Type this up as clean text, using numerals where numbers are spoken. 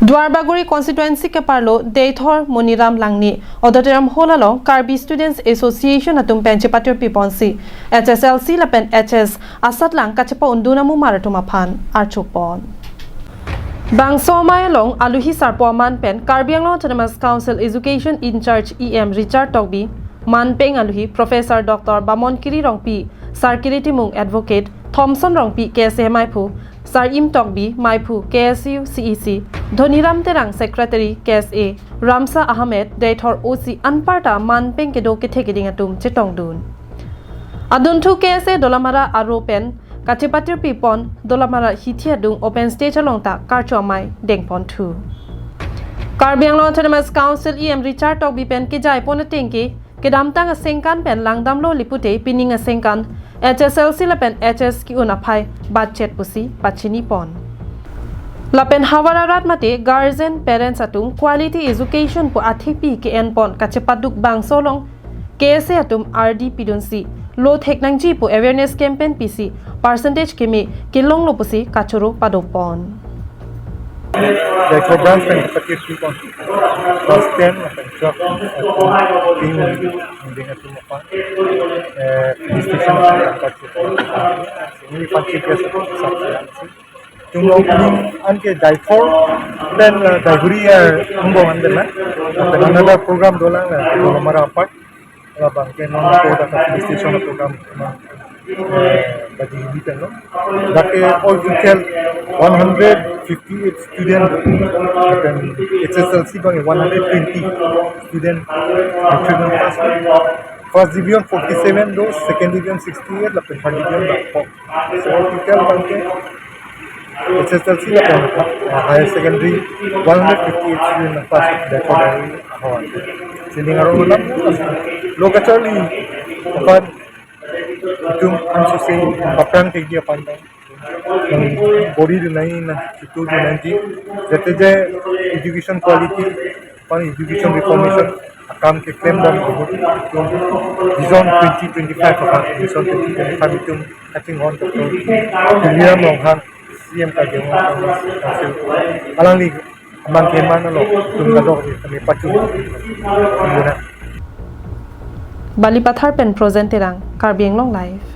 Dwarbaguri constituency ke parlo Deithor Moniram Langni Odoteram Holalong Karbi Students Association atum penche patir piponsi HSLC lapen HS asatlang kache unduna amumar phan archupon Bangso Mayalong Aluhi Sarpoman Pen Karbianglo Autonomous Council Education in Charge EM Richard Togbi Manpeng Aluhi Professor Dr. Bamon Kiri Rongpi Sarkiriti Mung Advocate Thompson Rongpi KSA Maipu Sar Im Togbi Maipu KSU CEC Dhoniram Terang Secretary KSA Ramsa Ahmed Deithor OC Anparta Manpeng Kedo Kethekiding atum Chetongdun Aduntu KSA Dolamara Aropen Kachipatir Pipon Dolamara Hitiadung Open Stage Alongta Kacho Mai Dengpon 2 Karbianglo Autonomous Council EM Richard Togbi Pen Kijai Ponatingki Kedamtang Sengkan Pen Langdamlo Lipute Pining Sengkan HSLC lapen HS ki unaphai budget pusi pachini pon lapen hawararat mate guardian parents atum quality education po athipi ke en pon kachepaduk bangsolong KSA atum RD pidunsi lo theknangji po awareness campaign PC percentage kemi kilong lo pusi kachoro padopon the programs can participate on first 10 hindi nga tumupang distinction ng hindi pag-chikya sa subsidency yung opening anke Daifur then Daiguriya umbong andala at another program dolang na marapat labang kenong product of distinction program bagi hibitan no dake all detail 158 student dan HSLC bang 120 student children class first division 47 those second division 68 lapen third division bakpok so all detail bang HSLC lapen higher secondary 158 student class definitely hawan sini ngarong ulam loka charlie kapan itu ansusay paprang tigya pandang body nahi na itu nanti jate education quality pan education reformation akam ke claim dan vision 2025 apa vision 2025 itu cutting on to dunia monghan CM ka jeng hasil alang ni amang keman lo tunggadok kami pacu guna Balipathar pen present terang Karbianglo live